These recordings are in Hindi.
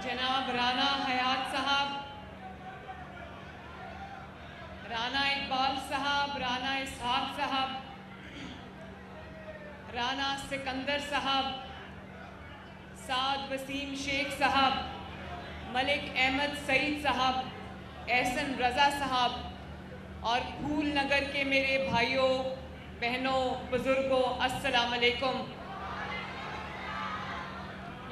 जनाब राना हयात साहब, राना इकबाल साहब, राना इसहाक साहब, राना सिकंदर साहब, साद वसीम शेख साहब, मलिक अहमद सईद साहब, एहसन रज़ा साहब और फूल नगर के मेरे भाइयों बहनों बुज़ुर्गों, अस्सलाम वालेकुम।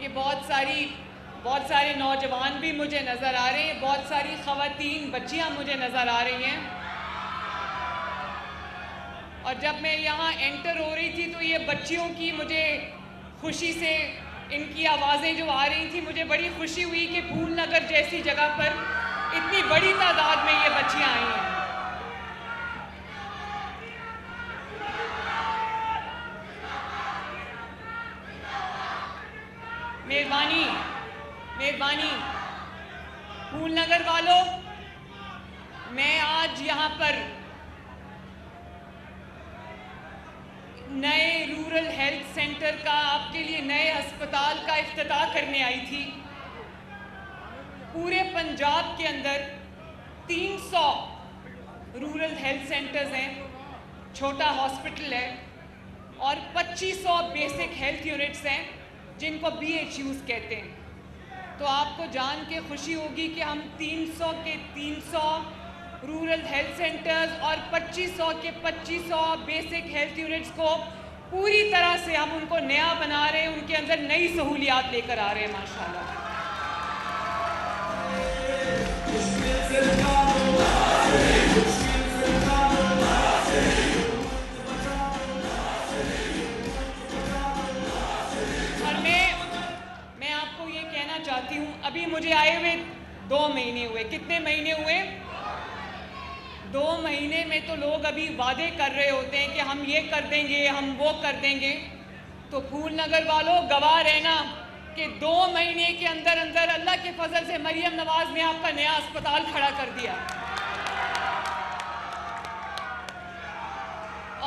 ये बहुत सारे नौजवान भी मुझे नज़र आ रहे हैं, बहुत सारी ख़वातीन बच्चियां मुझे नज़र आ रही हैं। और जब मैं यहाँ एंटर हो रही थी तो ये बच्चियों की मुझे खुशी से इनकी आवाज़ें जो आ रही थी, मुझे बड़ी खुशी हुई कि फूल नगर जैसी जगह पर इतनी बड़ी तादाद में ये बच्चियां आई हैं। मेहरबानी फूल नगर वालों, मैं आज यहाँ पर नए रूरल हेल्थ सेंटर का, आपके लिए नए अस्पताल का इफ्तिताह करने आई थी। पूरे पंजाब के अंदर 300 रूरल हेल्थ सेंटर्स हैं, छोटा हॉस्पिटल है और 2500 बेसिक हेल्थ यूनिट्स हैं जिनको BHUs कहते हैं। तो आपको जान के खुशी होगी कि हम 300 के 300 रूरल हेल्थ सेंटर्स और 2500 के 2500 बेसिक हेल्थ यूनिट्स को पूरी तरह से हम उनको नया बना रहे हैं, उनके अंदर नई सहूलियात लेकर आ रहे हैं माशाल्लाह। और मैं आपको ये कहना चाहती हूँ, अभी मुझे आए हुए 2 महीने हुए। कितने महीने हुए? 2 महीने में तो लोग अभी वादे कर रहे होते हैं कि हम ये कर देंगे, हम वो कर देंगे। तो फूल नगर वालों, गवाह रहना कि 2 महीने के अंदर अंदर अल्लाह के फजल से मरियम नवाज ने आपका नया अस्पताल खड़ा कर दिया।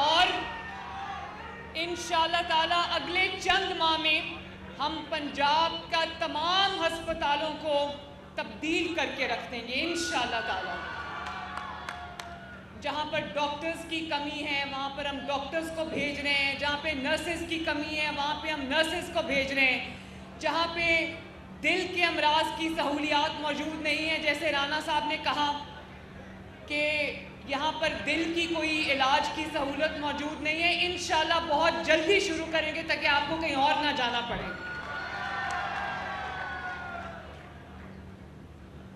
और इंशाअल्लाह ताला अगले चंद माह में हम पंजाब का तमाम अस्पतालों को तब्दील करके रख देंगे इंशाअल्लाह ताला। जहाँ पर डॉक्टर्स की कमी है वहाँ पर हम डॉक्टर्स को भेज रहे हैं, जहाँ पे नर्सेज की कमी है वहाँ पे हम नर्सेज को भेज रहे हैं, जहाँ पे दिल के अमराज की सहूलियात मौजूद नहीं है, जैसे राना साहब ने कहा कि यहाँ पर दिल की कोई इलाज की सहूलत मौजूद नहीं है, इंशाल्लाह बहुत जल्दी शुरू करेंगे ताकि आपको कहीं और ना जाना पड़े।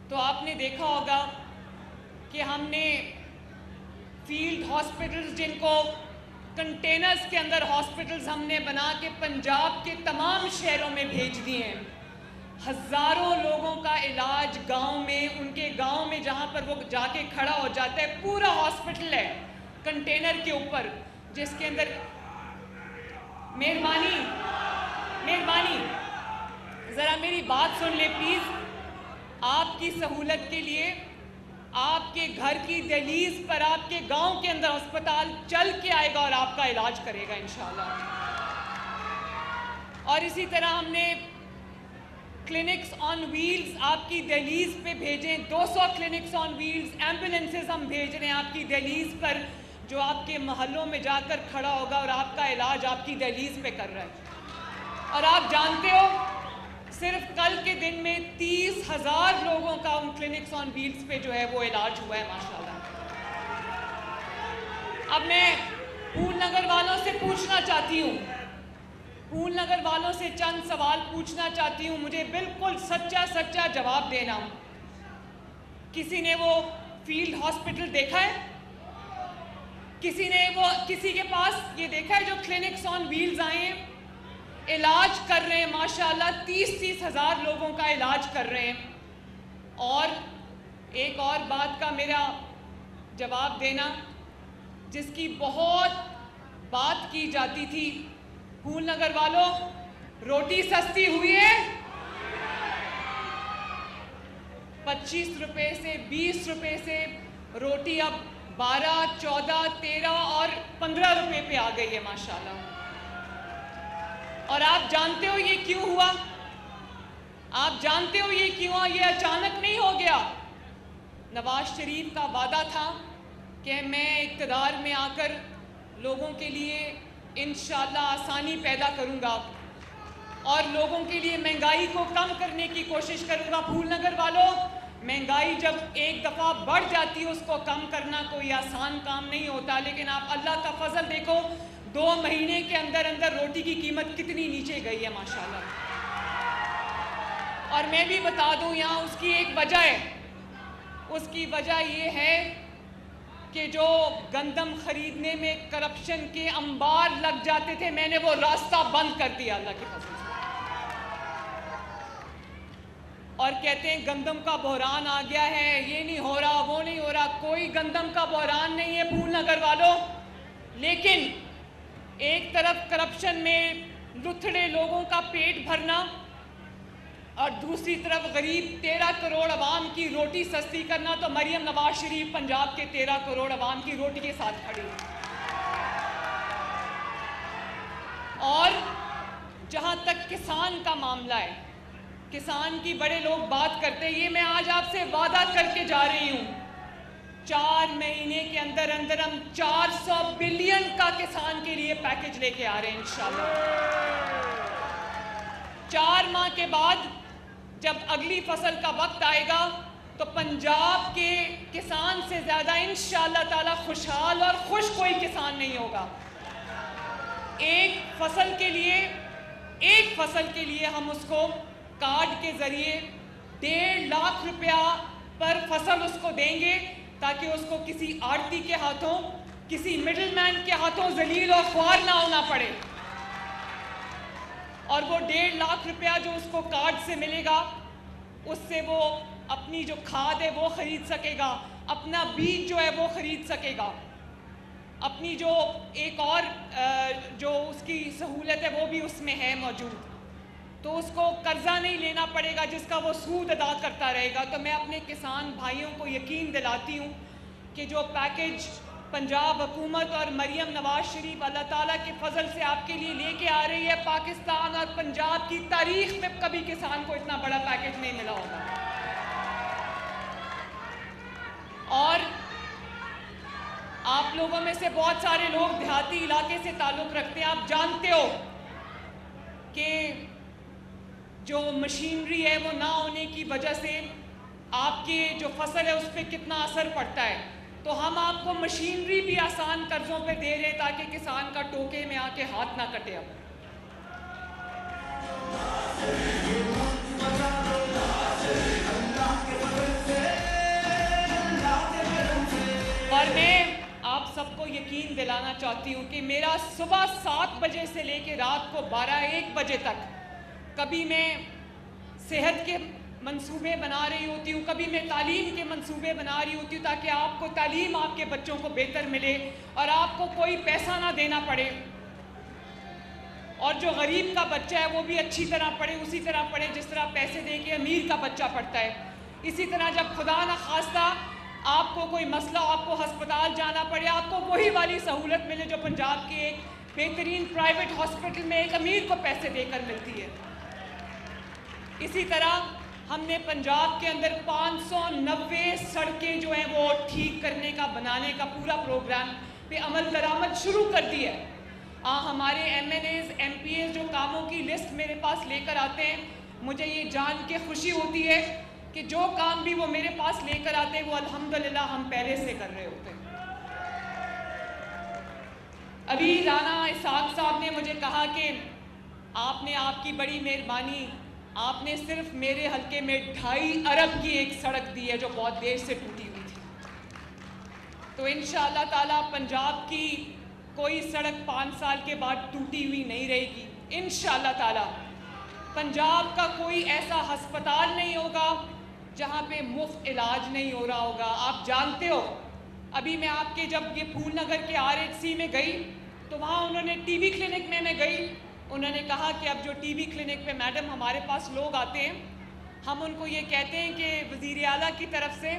तो आपने देखा होगा कि हमने फील्ड हॉस्पिटल्स, जिनको कंटेनर्स के अंदर हॉस्पिटल्स हमने बना के पंजाब के तमाम शहरों में भेज दिए हैं। हज़ारों लोगों का इलाज गांव में, उनके गांव में जहां पर वो जाके खड़ा हो जाता है, पूरा हॉस्पिटल है कंटेनर के ऊपर, जिसके अंदर मेहरबानी ज़रा मेरी बात सुन ले प्लीज़। आपकी सहूलत के लिए आपके घर की दहलीज पर आपके गांव के अंदर अस्पताल चल के आएगा और आपका इलाज करेगा इंशाल्लाह। और इसी तरह हमने क्लिनिक्स ऑन व्हील्स आपकी दहलीज पे भेजे, 200 क्लिनिक्स ऑन व्हील्स, एम्बुलेंसेज हम भेज रहे हैं आपकी दहलीज पर, जो आपके मोहल्लों में जाकर खड़ा होगा और आपका इलाज आपकी दहलीज पे कर रहा है। और आप जानते हो, सिर्फ कल के दिन में 30,000 लोगों का उन क्लिनिक्स ऑन व्हील्स पे जो है वो इलाज हुआ है माशाल्लाह। अब मैं फूल नगर वालों से पूछना चाहती हूँ, फूल नगर वालों से चंद सवाल पूछना चाहती हूँ, मुझे बिल्कुल सच्चा जवाब देना। किसी ने वो फील्ड हॉस्पिटल देखा है? किसी के पास ये देखा है जो क्लिनिक्स ऑन व्हील्स आए हैं, इलाज कर रहे हैं माशाल्लाह, 30 हज़ार लोगों का इलाज कर रहे हैं। और एक और बात का मेरा जवाब देना, जिसकी बहुत बात की जाती थी, फूल नगर वालों, रोटी सस्ती हुई है। 25 रुपए से 20 रुपए से रोटी अब 12, 14, 13 और 15 रुपए पे आ गई है माशाल्लाह। और आप जानते हो ये क्यों हुआ? आप जानते हो ये क्यों? ये अचानक नहीं हो गया। नवाज शरीफ का वादा था कि मैं इक़्तिदार में आकर लोगों के लिए इंशाअल्लाह आसानी पैदा करूंगा और लोगों के लिए महंगाई को कम करने की कोशिश करूंगा। फूलनगर वालों, महंगाई जब एक दफ़ा बढ़ जाती है उसको कम करना कोई आसान काम नहीं होता, लेकिन आप अल्लाह का फजल देखो, 2 महीने के अंदर अंदर रोटी की कीमत कितनी नीचे गई है माशाल्लाह। और मैं भी बता दूं, यहाँ उसकी एक वजह है। उसकी वजह ये है कि जो गंदम खरीदने में करप्शन के अंबार लग जाते थे, मैंने वो रास्ता बंद कर दिया अल्लाह के फजल से। और कहते हैं गंदम का बहरान आ गया है, ये नहीं हो रहा, वो नहीं हो रहा। कोई गंदम का बहरान नहीं है फूलनगर वालों, लेकिन एक तरफ करप्शन में लुथड़े लोगों का पेट भरना और दूसरी तरफ गरीब 13 करोड़ अवाम की रोटी सस्ती करना, तो मरियम नवाज शरीफ पंजाब के 13 करोड़ अवाम की रोटी के साथ खड़ी। और जहां तक किसान का मामला है, किसान की बड़े लोग बात करते हैं, ये मैं आज आपसे वादा करके जा रही हूं, 4 महीने के अंदर अंदर हम 400 बिलियन का किसान के लिए पैकेज लेके आ रहे हैं इंशाल्लाह। 4 माह के बाद जब अगली फसल का वक्त आएगा तो पंजाब के किसान से ज़्यादा इंशाअल्लाह ताला खुशहाल और खुश कोई किसान नहीं होगा। एक फसल के लिए हम उसको कार्ड के ज़रिए 1.5 लाख रुपया पर फसल उसको देंगे, ताकि उसको किसी आड़ती के हाथों, किसी मिडलमैन के हाथों जलील और ख्वार ना होना पड़े। और वो 1.5 लाख रुपया जो उसको कार्ड से मिलेगा, उससे वो अपनी जो खाद है वो ख़रीद सकेगा, अपना बीज जो है वो ख़रीद सकेगा, अपनी जो एक और जो उसकी सहूलत है वो भी उसमें है मौजूद, तो उसको कर्जा नहीं लेना पड़ेगा जिसका वो सूद अदा करता रहेगा। तो मैं अपने किसान भाइयों को यकीन दिलाती हूँ कि जो पैकेज पंजाब हुकूमत और मरियम नवाज शरीफ अल्लाह ताला के फजल से आपके लिए लेके आ रही है, पाकिस्तान और पंजाब की तारीख में कभी किसान को इतना बड़ा पैकेज नहीं मिला होगा। और आप लोगों में से बहुत सारे लोग देहाती इलाके से ताल्लुक़ रखते हैं, आप जानते हो कि जो मशीनरी है वो ना होने की वजह से आपके जो फसल है उस पर कितना असर पड़ता है। तो हम आपको मशीनरी भी आसान कर्जों पे दे रहे ताकि किसान का टोके में आके हाथ ना कटे। अब और मैं आप सबको यकीन दिलाना चाहती हूँ कि मेरा सुबह 7 बजे से लेके रात को 12-1 बजे तक, कभी मैं सेहत के मंसूबे बना रही होती हूँ, कभी मैं तालीम के मंसूबे बना रही होती हूँ, ताकि आपको तालीम आपके बच्चों को बेहतर मिले और आपको कोई पैसा ना देना पड़े, और जो गरीब का बच्चा है वो भी अच्छी तरह पढ़े, उसी तरह पढ़े जिस तरह पैसे दे के अमीर का बच्चा पढ़ता है। इसी तरह जब खुदा न खास्ता आपको कोई मसला, आपको हस्पताल जाना पड़े, आपको वही वाली सहूलत मिले जो पंजाब के एक बेहतरीन प्राइवेट हॉस्पिटल में एक अमीर को पैसे देकर मिलती है। इसी तरह हमने पंजाब के अंदर 590 सड़कें जो हैं वो ठीक करने का, बनाने का पूरा प्रोग्राम पे अमल दरामद शुरू कर दी है। हमारे MNAs MPAs जो कामों की लिस्ट मेरे पास लेकर आते हैं, मुझे ये जान के खुशी होती है कि जो काम भी वो मेरे पास लेकर आते हैं वो अल्हम्दुलिल्लाह हम पहले से कर रहे होते हैं। अभी राना इसाक साहब ने मुझे कहा कि आपने, आपकी बड़ी मेहरबानी, आपने सिर्फ मेरे हल्के में 2.5 अरब की एक सड़क दी है जो बहुत देर से टूटी हुई थी। तो इंशाअल्लाह ताला पंजाब की कोई सड़क 5 साल के बाद टूटी हुई नहीं रहेगी। इंशाअल्लाह ताला पंजाब का कोई ऐसा अस्पताल नहीं होगा जहाँ पे मुफ्त इलाज नहीं हो रहा होगा। आप जानते हो, अभी मैं आपके जब ये फूलनगर के RHC में गई तो वहाँ उन्होंने TB क्लिनिक में मैं गई, उन्होंने कहा कि अब जो TB क्लिनिक पे मैडम हमारे पास लोग आते हैं, हम उनको ये कहते हैं कि वज़ीर आला की तरफ से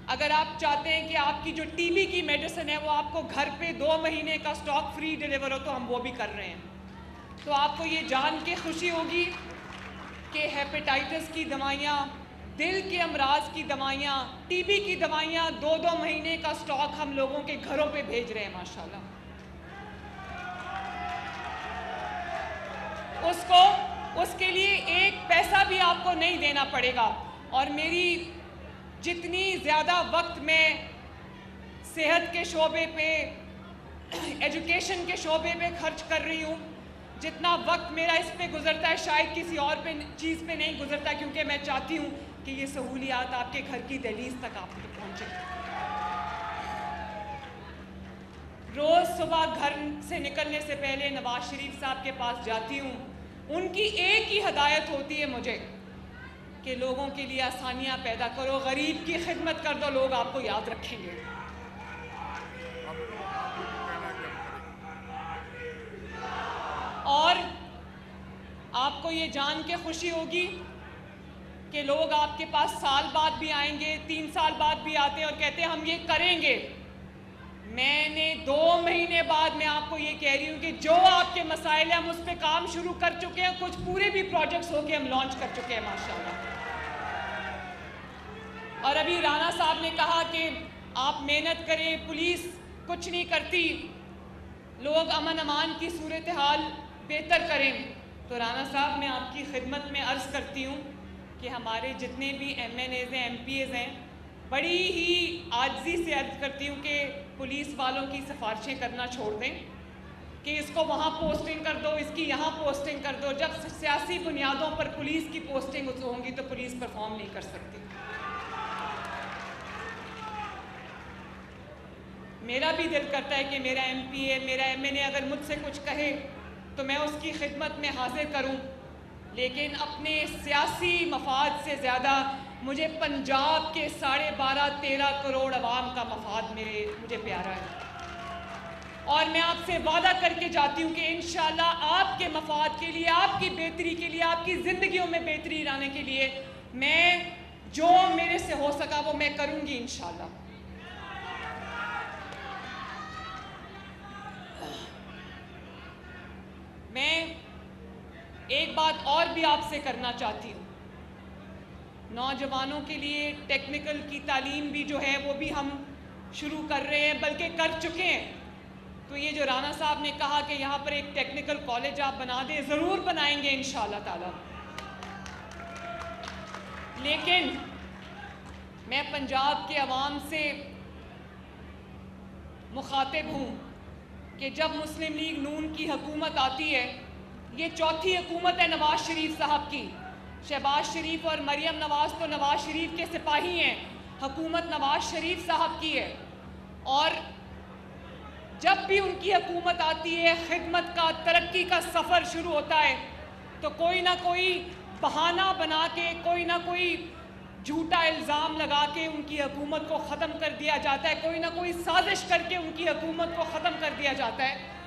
अगर आप चाहते हैं कि आपकी जो TB की मेडिसिन है वो आपको घर पे 2 महीने का स्टॉक फ्री डिलीवर हो, तो हम वो भी कर रहे हैं। तो आपको ये जान के खुशी होगी कि हेपेटाइटिस की दवाइयाँ, दिल के अमराज की दवाइयाँ, टीबी की दवाइयाँ 2-2 महीने का स्टॉक हम लोगों के घरों पे भेज रहे हैं माशाल्लाह। उसके लिए एक पैसा भी आपको नहीं देना पड़ेगा। और मेरी जितनी ज़्यादा वक्त मैं सेहत के शोबे पे, एजुकेशन के शोबे पे खर्च कर रही हूँ, जितना वक्त मेरा इस पे गुजरता है शायद किसी और चीज़ पे नहीं गुजरता, क्योंकि मैं चाहती हूँ कि ये सहूलियात आपके घर की दहलीज तक आप तक पहुँचे। रोज़ सुबह घर से निकलने से पहले नवाज शरीफ साहब के पास जाती हूँ। उनकी एक ही हदायत होती है मुझे कि लोगों के लिए आसानियाँ पैदा करो, गरीब की खिदमत कर दो, लोग आपको याद रखेंगे। और आपको ये जान के खुशी होगी कि लोग आपके पास साल बाद भी आएंगे, 3 साल बाद भी आते हैं और कहते हैं हम ये करेंगे। मैंने 2 महीने बाद मैं आपको ये कह रही हूँ कि जो आपके मसाइल हैं हम उस पर काम शुरू कर चुके हैं, कुछ पूरे भी प्रोजेक्ट्स होके हम लॉन्च कर चुके हैं माशाल्लाह। और अभी राणा साहब ने कहा कि आप मेहनत करें, पुलिस कुछ नहीं करती, लोग अमन अमान की सूरत हाल बेहतर करें। तो राणा साहब मैं आपकी खिदमत में अर्ज़ करती हूँ कि हमारे जितने भी MNAs हैं, MPAs हैं, बड़ी ही आजिज़ी से अर्ज़ करती हूँ कि पुलिस वालों की सिफारिशें करना छोड़ दें कि इसको वहाँ पोस्टिंग कर दो, इसकी यहाँ पोस्टिंग कर दो। जब सियासी बुनियादों पर पुलिस की पोस्टिंग होंगी तो पुलिस परफॉर्म नहीं कर सकती। मेरा भी दिल करता है कि मेरा MPA, मेरा MNA अगर मुझसे कुछ कहे तो मैं उसकी खिदमत में हाजिर करूं, लेकिन अपने सियासी मफाद से ज़्यादा मुझे पंजाब के 12.5-13 करोड़ अवाम का मफाद मुझे प्यारा है। और मैं आपसे वादा करके जाती हूँ कि इंशाअल्लाह आपके मफाद के लिए, आपकी बेहतरी के लिए, आपकी ज़िंदगियों में बेहतरी लाने के लिए मैं जो मेरे से हो सका वो मैं करूँगी इंशाअल्लाह। मैं एक बात और भी आपसे करना चाहती हूँ। नौजवानों के लिए टेक्निकल की तालीम भी जो है वो भी हम शुरू कर रहे हैं, बल्कि कर चुके हैं। तो ये जो राणा साहब ने कहा कि यहाँ पर एक टेक्निकल कॉलेज आप बना दें, ज़रूर बनाएंगे इंशाअल्लाह ताला। लेकिन मैं पंजाब के अवाम से मुखातिब हूँ कि जब मुस्लिम लीग नून की हुकूमत आती है, ये चौथी हुकूमत है नवाज शरीफ साहब की। शहबाज शरीफ और मरियम नवाज तो नवाज शरीफ के सिपाही हैं, हुकूमत नवाज शरीफ साहब की है। और जब भी उनकी हुकूमत आती है, खिदमत का, तरक्की का सफ़र शुरू होता है, तो कोई ना कोई बहाना बना के, कोई ना कोई झूठा इल्ज़ाम लगा के उनकी हुकूमत को ख़त्म कर दिया जाता है, कोई ना कोई साजिश करके उनकी हुकूमत को ख़त्म कर दिया जाता है।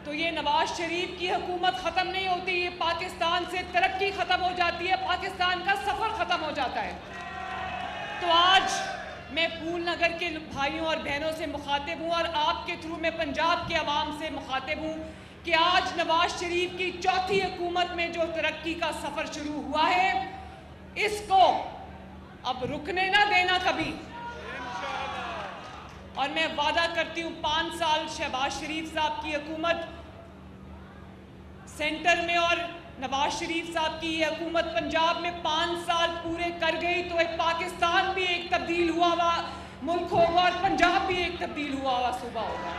तो ये नवाज शरीफ की हुकूमत ख़त्म नहीं होती, ये पाकिस्तान से तरक्की ख़त्म हो जाती है, पाकिस्तान का सफ़र ख़त्म हो जाता है। तो आज मैं फूल नगर के भाइयों और बहनों से मुखातिब हूँ और आपके थ्रू मैं पंजाब के अवाम से मुखातिब हूँ कि आज नवाज शरीफ की चौथी हुकूमत में जो तरक्की का सफ़र शुरू हुआ है, इसको अब रुकने ना देना कभी। और मैं वादा करती हूँ 5 साल शहबाज शरीफ साहब की हुकूमत सेंटर में और नवाज शरीफ साहब की ये हुकूमत पंजाब में 5 साल पूरे कर गई तो एक पाकिस्तान भी एक तब्दील हुआ हुआ मुल्क होगा और पंजाब भी एक तब्दील हुआ हुआ सूबा होगा।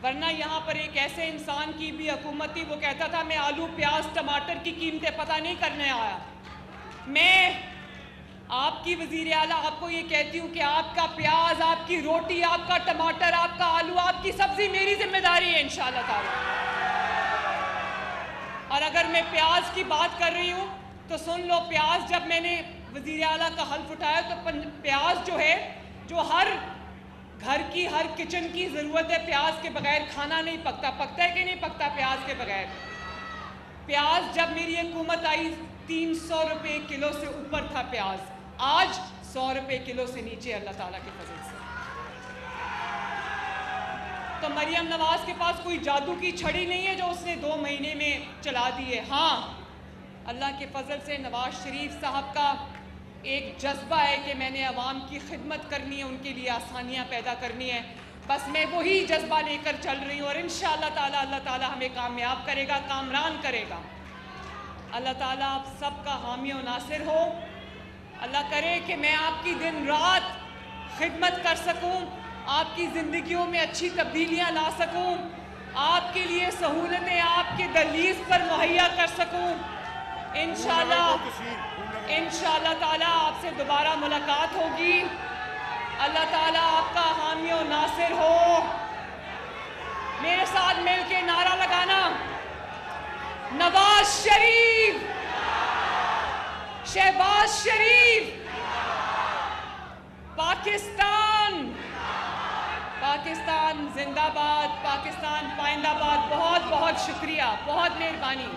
वरना यहाँ पर एक ऐसे इंसान की भी हुकूमत थी, वो कहता था मैं आलू प्याज टमाटर की कीमतें पता नहीं करने आया। मैं आपकी वज़ीर आला आपको ये कहती हूँ कि आपका प्याज, आपकी रोटी, आपका टमाटर, आपका आलू, आपकी सब्जी मेरी जिम्मेदारी है इंशाअल्लाह ताला। और अगर मैं प्याज की बात कर रही हूँ तो सुन लो, प्याज जब मैंने वज़ीर आला का हल्फ उठाया तो प्याज जो है, जो हर घर की हर किचन की ज़रूरत है, प्याज के बगैर खाना नहीं पकता। पकता है कि नहीं पकता प्याज के बगैर? प्याज जब मेरी हुकूमत आई 300 रुपये किलो से ऊपर था प्याज, आज 100 रुपये किलो से नीचे अल्लाह ताला के फजल से। तो मरियम नवाज के पास कोई जादू की छड़ी नहीं है जो उसने 2 महीने में चला दी है। हाँ, अल्लाह के फजल से नवाज शरीफ साहब का एक जज्बा है कि मैंने अवाम की खिदमत करनी है, उनके लिए आसानियाँ पैदा करनी है। बस मैं वही जज्बा लेकर चल रही हूँ और इंशाअल्लाह ताला अल्लाह ताला हमें कामयाब करेगा, कामरान करेगा। अल्लाह ताला आप सबका हामी और नासिर हो। अल्लाह करे कि मैं आपकी दिन रात खिदमत कर सकूँ, आपकी ज़िंदगियों में अच्छी तब्दीलियाँ ला सकूँ, आपके लिए सहूलतें आपके दहलीज पर मुहैया कर सकूँ। इंशाअल्लाह ताला आपसे दोबारा मुलाकात होगी। अल्लाह ताला आपका हामी और नासिर हो। मेरे साथ मिलके नारा लगाना, नवाज शरीफ, शहबाज शरीफ, पाकिस्तान, पाकिस्तान जिंदाबाद, पाकिस्तान पाइंदाबाद। बहुत बहुत शुक्रिया, बहुत मेहरबानी।